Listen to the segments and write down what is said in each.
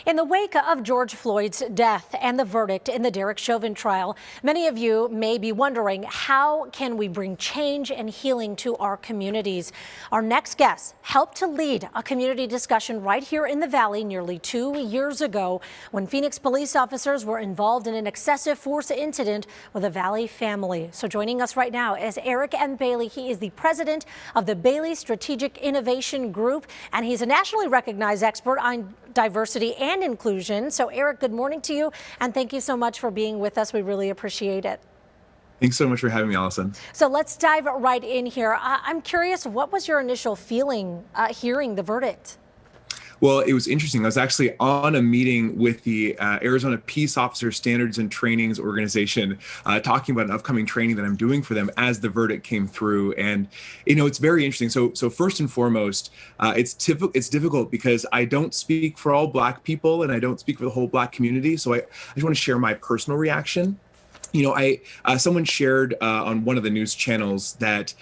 In the wake of George Floyd's death and the verdict in the Derek Chauvin trial, many of you may be wondering, how can we bring change and healing to our communities? Our next guest helped to lead a community discussion right here in the Valley nearly 2 years ago when Phoenix police officers were involved in an excessive force incident with a Valley family. So joining us right now is Eric M. Bailey. He is the president of the Bailey Strategic Innovation Group, and he's a nationally recognized expert on diversity and inclusion. So Eric, good morning to you, and thank you so much for being with us. We really appreciate it. Thanks so much for having me, Allison. So let's dive right in here. I'm curious, what was your initial feeling hearing the verdict? Well, it was interesting. I was actually on a meeting with the Arizona Peace Officer Standards and Trainings Organization, talking about an upcoming training that I'm doing for them as the verdict came through. And, you know, it's very interesting. So first and foremost, it's difficult because I don't speak for all Black people and I don't speak for the whole Black community. So I just want to share my personal reaction. You know, someone shared on one of the news channels that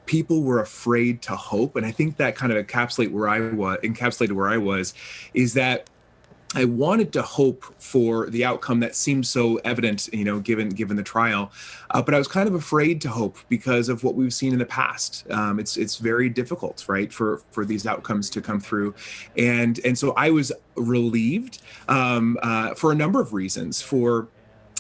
people were afraid to hope. And I think that kind of encapsulated where I was, is that I wanted to hope for the outcome that seemed so evident, you know, given the trial, but I was kind of afraid to hope because of what we've seen in the past. It's very difficult, right, for these outcomes to come through, and so I was relieved for a number of reasons. For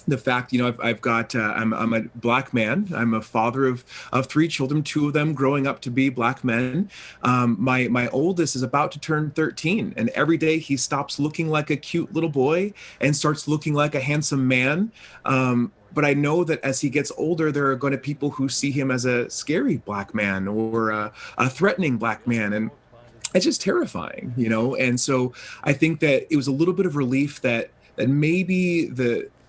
the fact, you know, I've got, I'm a Black man. I'm a father of 3 children, 2 of them growing up to be Black men. My oldest is about to turn 13, and every day he stops looking like a cute little boy and starts looking like a handsome man. But I know that as he gets older, there are going to be people who see him as a scary Black man or a threatening Black man, and it's just terrifying, you know. And so I think that it was a little bit of relief that maybe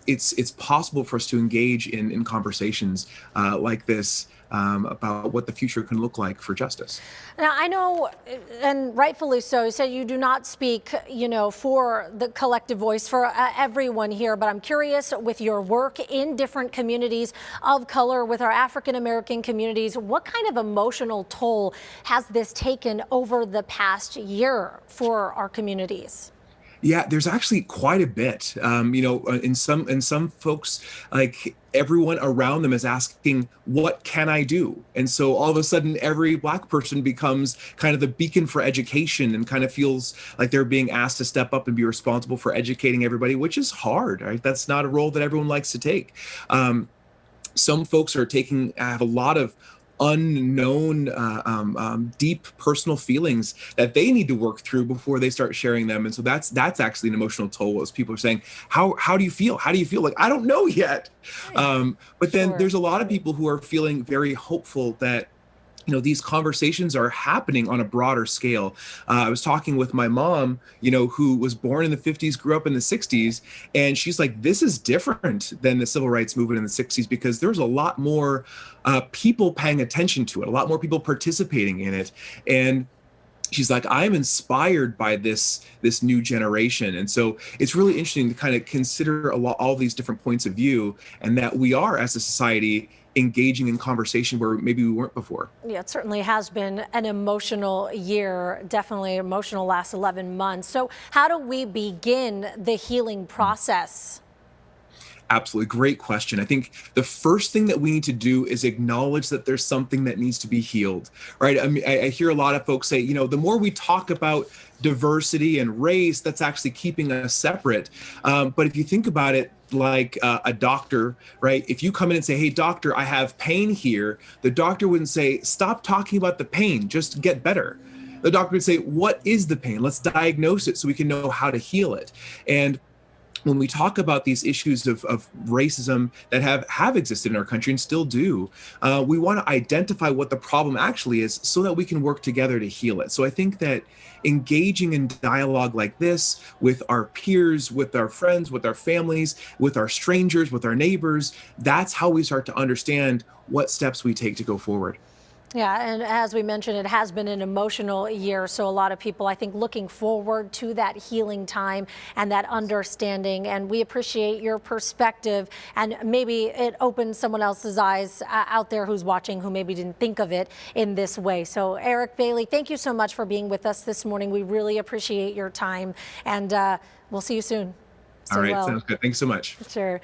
it's possible for us to engage in conversations like this about what the future can look like for justice. Now, I know, and rightfully so, you said you do not speak, you know, for the collective voice for everyone here, but I'm curious, with your work in different communities of color, with our African American communities, what kind of emotional toll has this taken over the past year for our communities? Yeah, there's actually quite a bit. You know, in some folks, like everyone around them is asking, what can I do? And so all of a sudden, every Black person becomes kind of the beacon for education and kind of feels like they're being asked to step up and be responsible for educating everybody, which is hard, right? That's not a role that everyone likes to take. Some folks have a lot of unknown, deep personal feelings that they need to work through before they start sharing them. And so that's actually an emotional toll, as people are saying, how do you feel? How do you feel? Like, I don't know yet. But then there's a lot of people who are feeling very hopeful that, you know, these conversations are happening on a broader scale. I was talking with my mom, you know, who was born in the 50s, grew up in the 60s, and she's like, this is different than the civil rights movement in the 60s because there's a lot more people paying attention to it, a lot more people participating in it. And she's like, I'm inspired by this new generation. And so it's really interesting to kind of consider all these different points of view, and that we are, as a society, engaging in conversation where maybe we weren't before. Yeah, it certainly has been an emotional year, definitely emotional last 11 months. So how do we begin the healing process? Absolutely. Great question. I think the first thing that we need to do is acknowledge that there's something that needs to be healed, right? I mean, I hear a lot of folks say, you know, the more we talk about diversity and race, that's actually keeping us separate. But if you think about it, like a doctor, right? If you come in and say, hey, doctor, I have pain here, the doctor wouldn't say, stop talking about the pain, just get better. The doctor would say, what is the pain? Let's diagnose it so we can know how to heal it. And when we talk about these issues of racism that have existed in our country and still do, we want to identify what the problem actually is so that we can work together to heal it. So I think that engaging in dialogue like this with our peers, with our friends, with our families, with our strangers, with our neighbors, that's how we start to understand what steps we take to go forward. Yeah, and as we mentioned, it has been an emotional year. So a lot of people, I think, looking forward to that healing time and that understanding. And we appreciate your perspective. And maybe it opens someone else's eyes out there who's watching who maybe didn't think of it in this way. So Eric Bailey, thank you so much for being with us this morning. We really appreciate your time. And we'll see you soon. All right, well. sounds good. Thanks so much. Sure.